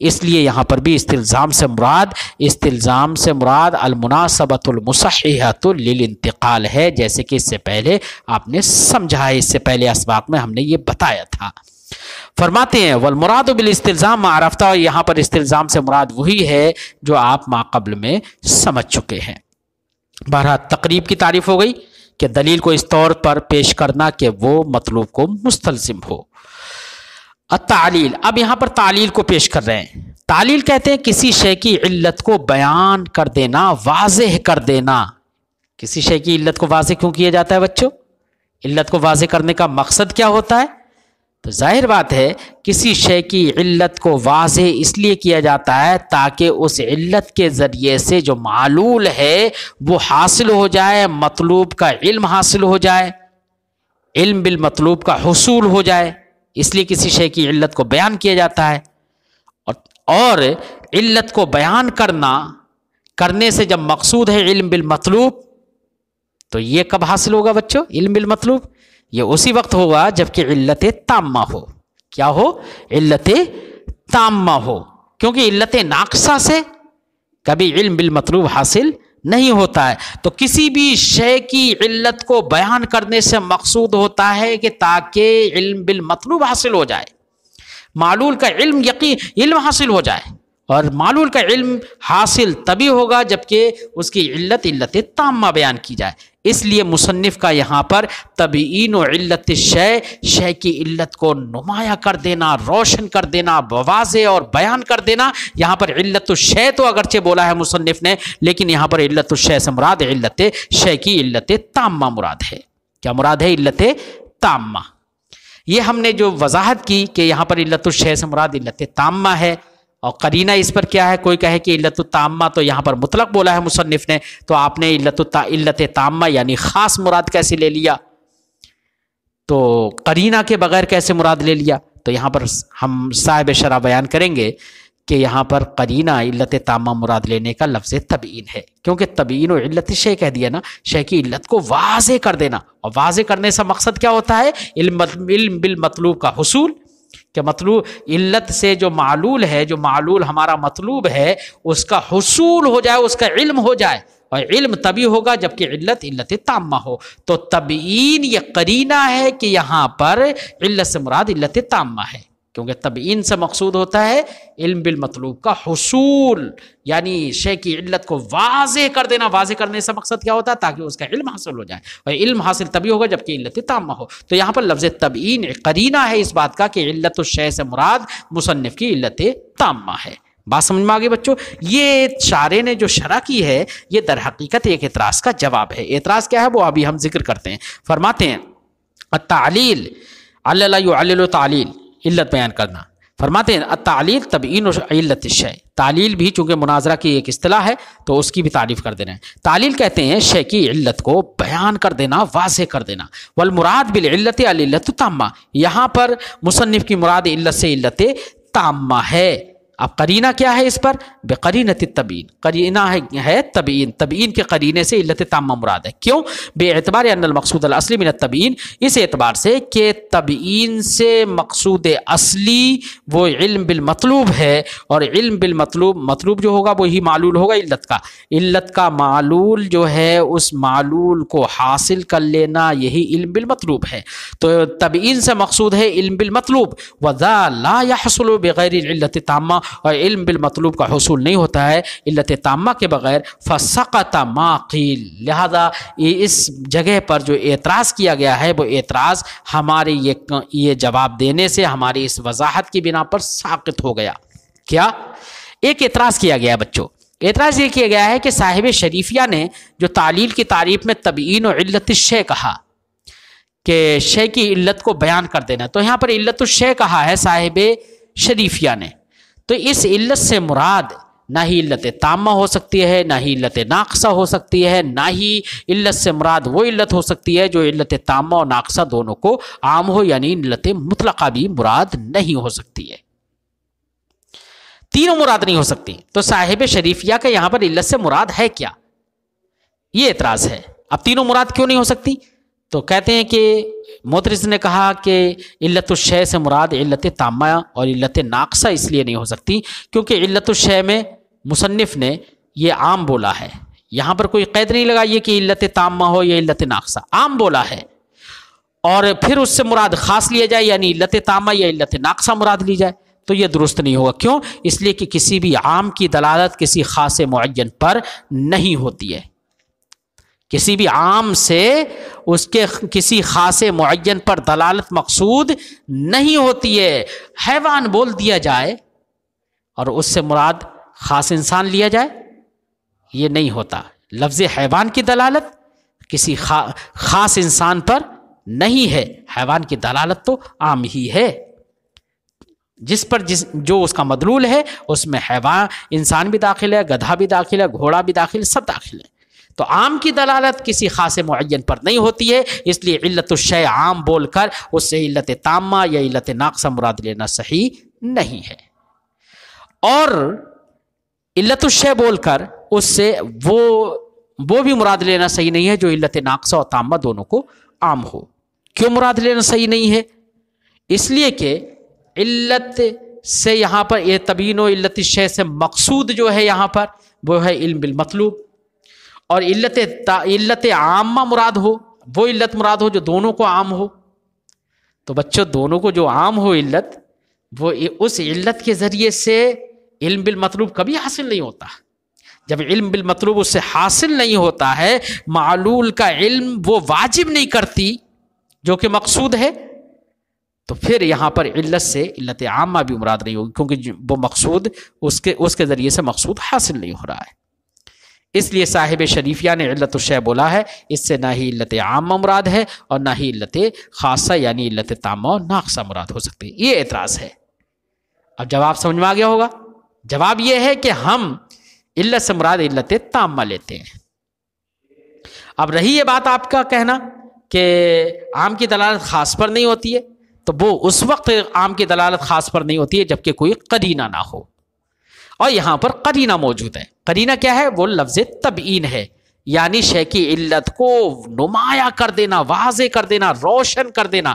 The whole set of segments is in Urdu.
اس لیے یہاں پر بھی استلزام سے مراد المناسبۃ المصححۃ للانتقال ہے، جیسے کہ اس سے پہلے آپ نے سمجھا ہے، اس سے پہلے اسباق میں ہم نے یہ بتایا تھا۔ فرماتے ہیں والمراد بالاستلزام ما عرفتہ، اور یہاں پر استلزام سے مراد وہی ہے جو آپ ما قبل میں سمجھ چکے ہیں۔ بہرحال تقریب کی تعریف ہو گئی کہ دلیل کو اس طور پر پیش کرنا کہ وہ مطلوب کو مستلزم ہو۔ التعلیل، اب یہاں پر تعلیل کو پیش کر رہے ہیں۔ تعلیل کہتے ہیں کسی شے کی علت کو بیان کر دینا، واضح کر دینا۔ کسی شے کی علت کو واضح کیوں کیا جاتا ہے بچوں؟ علت کو واضح کرنے کا مقصد کیا ہوتا ہے؟ تو ظاہر بات ہے کسی شے کی علت کو واضح اس لیے کیا جاتا ہے تاکہ اس علت کے ذریعے سے جو معلول ہے وہ حاصل ہو جائے، مطلوب کا علم حاصل ہو جائے، علم بالمطلوب کا حصول ہو جائے، اس لیے کسی شے کی علت کو بیان کیا جاتا ہے۔ اور علت کو بیان کرنے سے جب مقصود ہے علم بالمطلوب، تو یہ کب حاصل ہوگا بچوں؟ علم بالمطلوب یہ اسی وقت ہوگا جب کہ علت تامہ ہو۔ کیا ہو؟ علت تامہ ہو، کیونکہ علت ناقصہ سے کبھی علم بالمطلوب حاصل نہیں ہوتا ہے۔ تو کسی بھی شے کی علت کو بیان کرنے سے مقصود ہوتا ہے کہ تاکہ علم بالمطلوب حاصل ہو جائے، معلول کا علم حاصل ہو جائے، اور معلول کا علم حاصل تبھی ہوگا جبکہ اس کی علت تامہ بیان کی جائے۔ اس لیے مصنف کا یہاں پر تبیین و علت شے کی علت کو نمایاں کر دینا، روشن کر دینا، واضح اور بیان کر دینا۔ یہاں پر علت الشے تو اگرچہ بولا ہے مصنف نے، لیکن یہاں پر علت الشے سے مراد علت شے کی علت تامہ مراد ہے۔ کیا مراد ہے؟ علت تامہ۔ یہ ہم نے جو وضاحت کی کہ یہاں پر علت الشے سے مراد علت تامہ ہے، اور قرینہ اس پر کیا ہے؟ کوئی کہے کہ علت التامہ تو یہاں پر مطلق بولا ہے مصنف نے، تو آپ نے علت تامہ یعنی خاص مراد کیسے لے لیا؟ تو قرینہ کے بغیر کیسے مراد لے لیا؟ تو یہاں پر ہم صاحب شرح بیان کریں گے کہ یہاں پر قرینہ علت تامہ مراد لینے کا لفظ تبیین ہے، کیونکہ تبیین و علت شے کہہ دیا نا، شے کی علت کو واضح کر دینا، اور واضح کرنے سے مقصد کیا ہوتا ہے؟ علم بالمطلوب کا حصول، کہ مطلوب علت سے جو معلول ہے، جو معلول ہمارا مطلوب ہے، اس کا حصول ہو جائے، اس کا علم ہو جائے، اور علم تبھی ہوگا جبکہ علت تامہ ہو۔ تو تبیین یہ قرینہ ہے کہ یہاں پر علت سے مراد علت تامہ ہے، کیونکہ تبیین سے مقصود ہوتا ہے علم بالمطلوب کا حصول، یعنی شے کی علت کو واضح کر دینا۔ واضح کرنے سے مقصد کیا ہوتا ہے؟ تاکہ اس کا علم حاصل ہو جائے، اور علم حاصل تبھی ہوگا جبکہ علت تامہ ہو۔ تو یہاں پر لفظ تبیین قرینہ ہے اس بات کا کہ علت الشے سے مراد مصنف کی علت تامہ ہے۔ بات سمجھ میں آگے بچوں؟ یہ شارح نے جو شرح کی ہے یہ در حقیقت ایک اعتراض کا جواب ہے۔ اعتراض کیا ہے وہ ابھی ہم ذکر کرتے ہیں۔ فرماتے ہیں التعلیل علی یعلل تعلیل، علت بیان کرنا۔ فرماتے ہیں التعلیل تبیین علت الشیء، تعلیل بھی چونکہ مناظرہ کی ایک اصطلاح ہے تو اس کی بھی تعریف کر دینا ہے۔ تعلیل کہتے ہیں شے کی علت کو بیان کر دینا، واضح کر دینا۔ والمراد بالعلت العلت التامہ، یہاں پر مصنف کی مراد علت سے علت تامہ ہے۔ اب قرینہ کیا ہے اس پر؟ بقرینۃ التبیین، قرینہ ہے تبیین، تبیین کے قرینے سے علت تامہ مراد ہے۔ کیوں؟ بے اعتبار ان المقصود الاصلی من التبیین، اس اعتبار سے کہ تبیین سے مقصود اصلی وہ علم بالمطلوب ہے، اور علم بالمطلوب، مطلوب جو ہوگا وہی معلول ہوگا علت کا، علت کا معلول جو ہے اس معلول کو حاصل کر لینا یہی علم بالمطلوب ہے۔ تو تبیین سے مقصود ہے علم بالمطلوب، وذا لا يحصل بغیر العلت التامہ، اور علم بالمطلوب کا حصول نہیں ہوتا ہے علت تامہ کے بغیر۔ فسقط ما قیل، لہذا اس جگہ پر جو اعتراض کیا گیا ہے وہ اعتراض ہمارے یہ جواب دینے سے، ہماری اس وضاحت کی بنا پر ساقط ہو گیا۔ کیا ایک اعتراض کیا گیا بچوں؟ اعتراض یہ کیا گیا ہے کہ صاحب شریفیہ نے جو تعلیل کی تعریف میں تبیین و علت الشے کہا کہ شے کی علت کو بیان کر دینا، تو یہاں پر علت الشے کہا ہے صاحب شریفیہ نے، تو اس علت سے مراد نہ ہی علت تامہ ہو سکتی ہے، نہ ہی علت ناقصہ ہو سکتی ہے، نہ ہی علت سے مراد وہ علت ہو سکتی ہے جو علت تامہ اور ناقصہ دونوں کو عام ہو، یعنی علت مطلقہ بھی مراد نہیں ہو سکتی ہے، تینوں مراد نہیں ہو سکتی۔ تو صاحب شریفیہ کا یہاں پر علت سے مراد ہے کیا؟ یہ اعتراض ہے۔ اب تینوں مراد کیوں نہیں ہو سکتی؟ تو کہتے ہیں کہ موترز نے کہا کہ علت الشے سے مراد علت تامہ اور علت ناقصہ اس لیے نہیں ہو سکتی کیونکہ علت الشے میں مصنف نے یہ عام بولا ہے، یہاں پر کوئی قید نہیں لگائی کہ علت تامہ ہو یا علت ناقصہ، عام بولا ہے، اور پھر اس سے مراد خاص لیا جائے یعنی علت تامہ یا علت ناقصہ مراد لی جائے تو یہ درست نہیں ہوگا۔ کیوں؟ اس لیے کہ کسی بھی عام کی دلالت کسی خاص معین پر نہیں ہوتی ہے، کسی بھی عام سے اس کے کسی خاص معین پر دلالت مقصود نہیں ہوتی ہے۔ حیوان بول دیا جائے اور اس سے مراد خاص انسان لیا جائے، یہ نہیں ہوتا۔ لفظ حیوان کی دلالت کسی خاص انسان پر نہیں ہے، حیوان کی دلالت تو عام ہی ہے، جس پر جو اس کا مدلول ہے اس میں حیوان انسان بھی داخل ہے، گدھا بھی داخل ہے، گھوڑا بھی داخل ہے، سب داخل ہے۔ تو عام کی دلالت کسی خاص معین پر نہیں ہوتی ہے، اس لیے علت الشیء عام بول کر اس سے علت تامہ یا علت ناقصہ مراد لینا صحیح نہیں ہے، اور علت الشیء بول کر اس سے وہ بھی مراد لینا صحیح نہیں ہے جو علت ناقصہ اور تامہ دونوں کو عام ہو۔ کیوں مراد لینا صحیح نہیں ہے؟ اس لیے کہ علت سے یہاں پر یہ تبیین و علت الشیء سے مقصود جو ہے یہاں پر وہ ہے علم بالمطلوب، اور علت عامہ مراد ہو، وہ علت مراد ہو جو دونوں کو عام ہو۔ تو بچوں دونوں کو جو عام ہو علت، وہ اس علت کے ذریعے سے علم بالمطلوب کبھی حاصل نہیں ہوتا۔ جب علم بالمطلوب اس سے حاصل نہیں ہوتا ہے، معلول کا علم وہ واجب نہیں کرتی جو کہ مقصود ہے، تو پھر یہاں پر علت سے علت عامہ بھی مراد نہیں ہوگی کیونکہ وہ مقصود اس کے ذریعے سے مقصود حاصل نہیں ہو رہا ہے۔ اس لیے صاحب شریفیہ نے علت الشیء بولا ہے، اس سے نہ ہی علت عامہ مراد ہے اور نہ ہی علت خاصہ یعنی علت تامہ اور ناقصہ مراد ہو سکتی ہے۔ یہ اعتراض ہے۔ اب جواب سمجھ میں آ گیا ہوگا؟ جواب یہ ہے کہ ہم علت سے مراد علت تامہ لیتے ہیں۔ اب رہی یہ بات آپ کا کہنا کہ عام کی دلالت خاص پر نہیں ہوتی ہے، تو وہ اس وقت عام کی دلالت خاص پر نہیں ہوتی ہے جبکہ کوئی قرینہ نہ ہو، اور یہاں پر قرینہ موجود ہے۔ قرینہ کیا ہے؟ وہ لفظ تبیین ہے، یعنی شے کی علت کو نمایاں کر دینا، واضح کر دینا، روشن کر دینا۔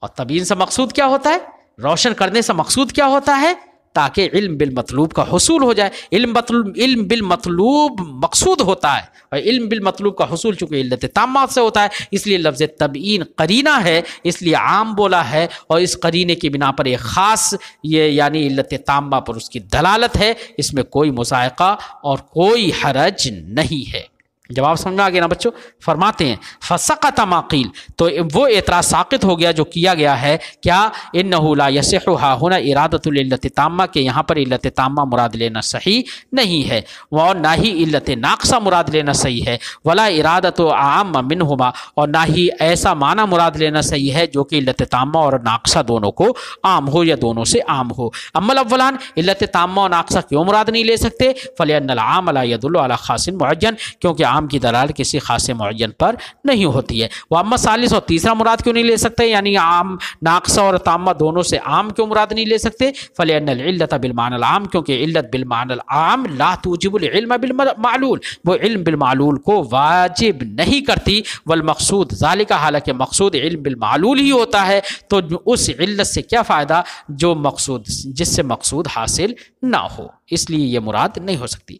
اور تبیین سے مقصود کیا ہوتا ہے؟ روشن کرنے سے مقصود کیا ہوتا ہے؟ تاکہ علم بالمطلوب کا حصول ہو جائے۔ علم بالمطلوب مقصود ہوتا ہے، اور علم بالمطلوب کا حصول چونکہ علت تامہ سے ہوتا ہے، اس لیے لفظ تبیین قرینہ ہے، اس لیے عام بولا ہے، اور اس قرینے کی بنا پر ایک خاص یہ یعنی علت تامہ پر اس کی دلالت ہے، اس میں کوئی مضائقہ اور کوئی حرج نہیں ہے۔ جواب سمجھ میں آ گیا نا بچوں؟ فرماتے ہیں فسقط ما قیل، تو وہ اعتراض ساقط ہو گیا جو کیا گیا ہے، کیا انہ لا یصح ھا ہنا ارادۃ العلت تامہ، کہ یہاں پر علت تامہ مراد لینا صحیح نہیں ہے، اور نہ ہی علت ناقصہ مراد لینا صحیح ہے، ولا ارادۃ عامہ منہما، اور نہ ہی ایسا معنی مراد لینا صحیح ہے جو کہ علت تامہ اور ناقصہ دونوں کو عام ہو یا دونوں سے عام ہو۔ اما الاولان، علت تامہ اور ناقصہ کیوں مراد نہیں لے سکتے؟ فلأن العام لا يدل على خاص معین، کیونکہ عام کی دلالت کسی خاص معین پر نہیں ہوتی ہے۔ وہ اما ثالث، اور تیسرا مراد کیوں نہیں لے سکتے؟ یعنی عام ناقصہ اور تامہ دونوں سے عام کیوں مراد نہیں لے سکتے؟ فلأن العلت بالمعنى العام، کیونکہ علت بالمعنى العام لا توجب العلم بالمعلول، وہ علم بالمعلول کو واجب نہیں کرتی، والمقصود ذالک، حالانکہ مقصود علم بالمعلول ہی ہوتا ہے، تو اس علت سے کیا فائدہ جو مقصود جس سے مقصود حاصل نہ ہو، اس لیے یہ مراد نہیں ہو سکتی۔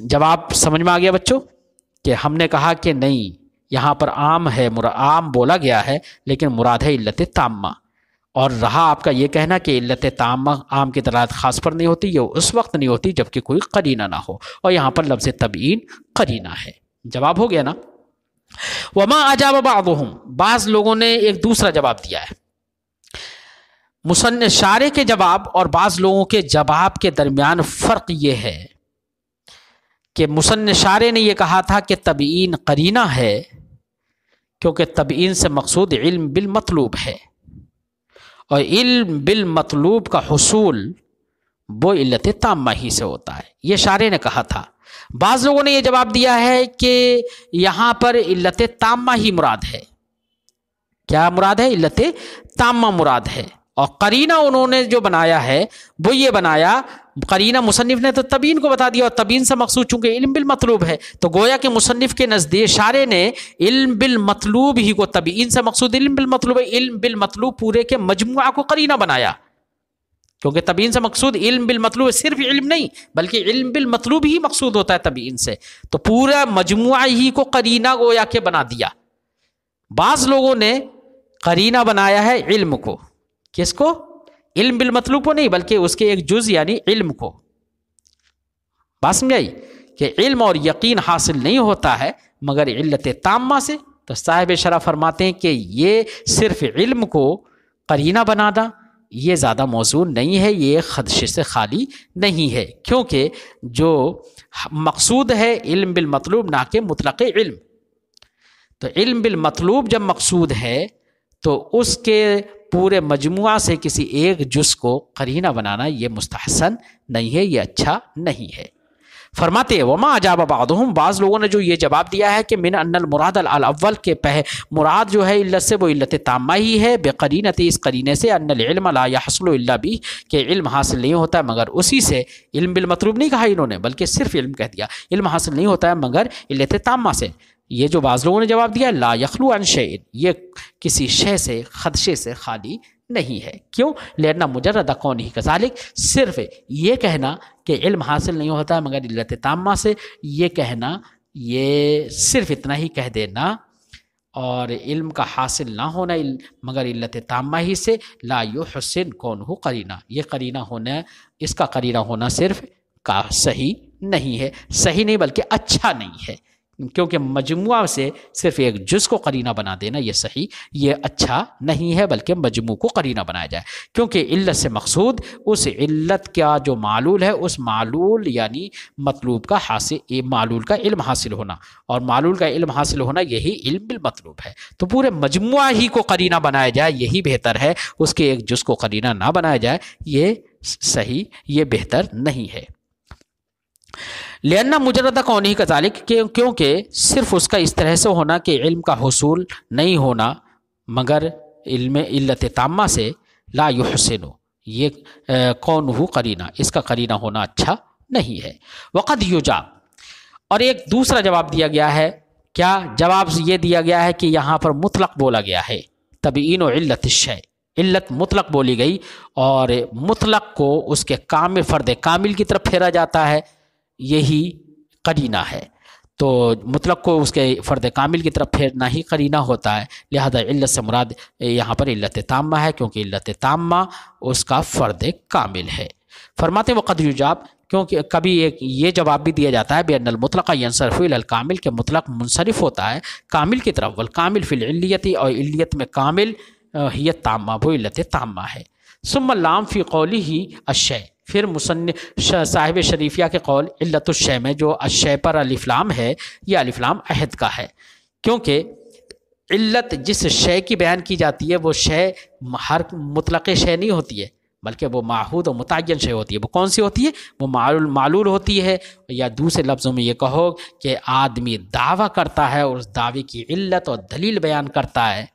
جواب سمجھ میں آ گیا بچوں؟ کہ ہم نے کہا کہ نہیں، یہاں پر عام ہے، عام بولا گیا ہے لیکن مراد ہے علت تامہ، اور رہا آپ کا یہ کہنا کہ علت تامہ عام کی دلالت خاص پر نہیں ہوتی، یہ اس وقت نہیں ہوتی جبکہ کوئی قرینہ نہ ہو، اور یہاں پر لفظ تبیین قرینہ ہے۔ جواب ہو گیا نا؟ وما اجاب بعضهم، بعض لوگوں نے ایک دوسرا جواب دیا ہے۔ مصنف شارح کے جواب اور بعض لوگوں کے جواب کے درمیان فرق یہ ہے کہ مصنف شارح نے یہ کہا تھا کہ تبیین قرینہ ہے کیونکہ تبیین سے مقصود علم بالمطلوب ہے، اور علم بالمطلوب کا حصول وہ علت تامہ ہی سے ہوتا ہے، یہ شارح نے کہا تھا۔ بعض لوگوں نے یہ جواب دیا ہے کہ یہاں پر علت تامہ ہی مراد ہے۔ کیا مراد ہے؟ علت تامہ مراد ہے، اور قرینہ انہوں نے جو بنایا ہے وہ یہ بنایا، قرینہ مصنف نے تو تبیین کو بتا دیا، اور تبیین سے مقصود چونکہ علم بالمطلوب ہے، تو گویا کہ مصنف کے نزدیک شارح نے علم بالمطلوب ہی کو، تبیین سے مقصود علم بالمطلوب ہے، علم بالمطلوب پورے کے مجموعہ کو قرینہ بنایا، کیونکہ تبیین سے مقصود علم بالمطلوب ہے، صرف علم نہیں بلکہ علم بالمطلوب ہی مقصود ہوتا ہے تبیین سے، تو پورا مجموعہ ہی کو قرینہ گویا کہ بنا دیا۔ بعض لوگوں نے قرینہ بنایا ہے علم کو، کس کو؟ علم بالمطلوب کو نہیں بلکہ اس کے ایک جز یعنی علم کو۔ بات سمجھ آئی کہ علم اور یقین حاصل نہیں ہوتا ہے مگر علت تامہ سے، تو صاحب شرح فرماتے ہیں کہ یہ صرف علم کو قرینہ بنانا یہ زیادہ موضوع نہیں ہے، یہ خدشے سے خالی نہیں ہے، کیونکہ جو مقصود ہے علم بالمطلوب نہ کہ مطلق علم، تو علم بالمطلوب جب مقصود ہے تو اس کے پورے مجموعہ سے کسی ایک جز کو قرینہ بنانا یہ مستحسن نہیں ہے، یہ اچھا نہیں ہے۔ فرماتے ہیں وما اجاب بعضهم، بعض لوگوں نے جو یہ جواب دیا ہے کہ من ان المراد الاول کے مراد جو ہے علت سے وہ علت تامہ ہی ہے، بقرینۃ، اس قرینے سے، ان العلم لا يحصل الا به، کہ علم حاصل نہیں ہوتا ہے مگر اسی سے، علم بالمطلوب نہیں کہا انہوں نے بلکہ صرف علم کہہ دیا، علم حاصل نہیں ہوتا ہے مگر علت تامہ سے۔ یہ جو بعض لوگوں نے جواب دیا لا یخلو عن شیء، یہ کسی شے سے، خدشے سے خالی نہیں ہے، کیوں؟ لأن مجرد کونہ کذالک، صرف یہ کہنا کہ علم حاصل نہیں ہوتا ہے مگر علت تامہ سے، یہ کہنا، یہ صرف اتنا ہی کہہ دینا اور علم کا حاصل نہ ہونا مگر علت تامہ ہی سے، لا یحسن کونہ قرینہ، یہ قرینہ ہونا، اس کا قرینہ ہونا صرف کا صحیح نہیں ہے، صحیح نہیں بلکہ اچھا نہیں ہے، کیونکہ مجموعہ سے صرف ایک جز کو قرینہ بنا دینا یہ صحیح، یہ اچھا نہیں ہے بلکہ مجموع کو قرینہ بنایا جائے، کیونکہ علت سے مقصود اس علت کا جو معلول ہے، اس معلول یعنی مطلوب کا حاصل، معلول کا علم حاصل ہونا، اور معلول کا علم حاصل ہونا یہی علم بالمطلوب ہے، تو پورے مجموعہ ہی کو قرینہ بنایا جائے یہی بہتر ہے، اس کے ایک جز کو قرینہ نہ بنایا جائے یہ صحیح، یہ بہتر نہیں ہے۔ لأن مجرد کونہ کذالک، کیونکہ صرف اس کا اس طرح سے ہونا کہ علم کا حصول نہیں ہونا مگر علم علت تامہ سے، لا یحسن، یہ کونہ قرینہ، اس کا قرینہ ہونا اچھا نہیں ہے۔ وقد یجاب، اور ایک دوسرا جواب دیا گیا ہے، کیا جواب یہ دیا گیا ہے کہ یہاں پر مطلق بولا گیا ہے، تبیین و علت الشیء، علت مطلق بولی گئی اور مطلق کو اس کے کامل، فرد کامل کی طرف پھیرا جاتا ہے، یہی قرینہ ہے، تو مطلق کو اس کے فرد کامل کی طرف پھیرنا ہی قرینہ ہوتا ہے، لہذا علت سے مراد یہاں پر علت تامہ ہے، کیونکہ علت تامہ اس کا فرد کامل ہے۔ فرماتے وقد یجاب، کیونکہ کبھی ایک یہ جواب بھی دیا جاتا ہے بأن المطلق ینصرف الی الکامل، کہ مطلق منصرف ہوتا ہے کامل کی طرف، والکامل فی العلیت، اور علیت میں کامل ہی تامہ، وہ علت تامہ ہے۔ ثم اللام فی قولہ الشیء، پھر مصنف صاحب شریفیہ کے قول علت الشیء میں جو الشیء پر الف لام ہے، یہ الف لام عہد کا ہے، کیونکہ علت جس شیء کی بیان کی جاتی ہے وہ شیء ہر مطلق شیء نہیں ہوتی ہے بلکہ وہ معہود و متعین شیء ہوتی ہے۔ وہ کون سی ہوتی ہے؟ وہ معلول ہوتی ہے، یا دوسرے لفظوں میں یہ کہو کہ آدمی دعویٰ کرتا ہے اور اس دعوے کی علت اور دلیل بیان کرتا ہے،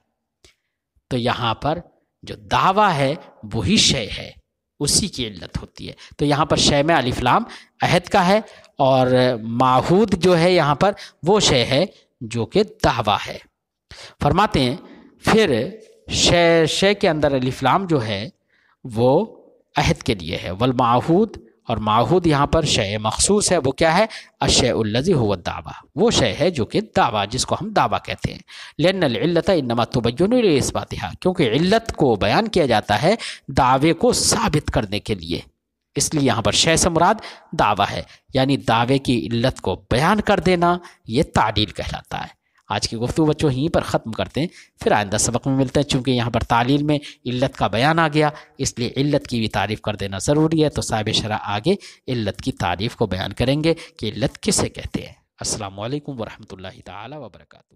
تو یہاں پر جو دعویٰ ہے وہی شیء ہے، اسی کی علت ہوتی ہے، تو یہاں پر شیء میں الف لام عہد کا ہے، اور معہود جو ہے یہاں پر وہ شیء ہے جو کہ دعویٰ ہے۔ فرماتے ہیں پھر شیء کے اندر الف لام جو ہے وہ عہد کے لیے ہے، والمعہود، اور معہود یہاں پر شیء مخصوص ہے، وہ کیا ہے؟ الشیء الذی هو الدعویٰ، وہ شیء ہے جو کہ دعویٰ، جس کو ہم دعویٰ کہتے ہیں۔ لأن العلت انما تبین لاثباتها، کیونکہ علت کو بیان کیا جاتا ہے دعوے کو ثابت کرنے کے لیے، اس لیے یہاں پر شیء سے مراد دعویٰ ہے، یعنی دعوے کی علت کو بیان کر دینا، یہ تعلیل کہلاتا ہے۔ آج کی گفتگو بچوں یہیں پر ختم کرتے ہیں، پھر آئندہ سبق میں ملتے ہیں، چونکہ یہاں پر تعلیل میں علت کا بیان آ گیا، اس لیے علت کی بھی تعریف کر دینا ضروری ہے، تو صاحب شرح آگے علت کی تعریف کو بیان کریں گے کہ علت کسے کہتے ہیں۔ السلام علیکم ورحمۃ اللہ تعالی وبرکاتہ۔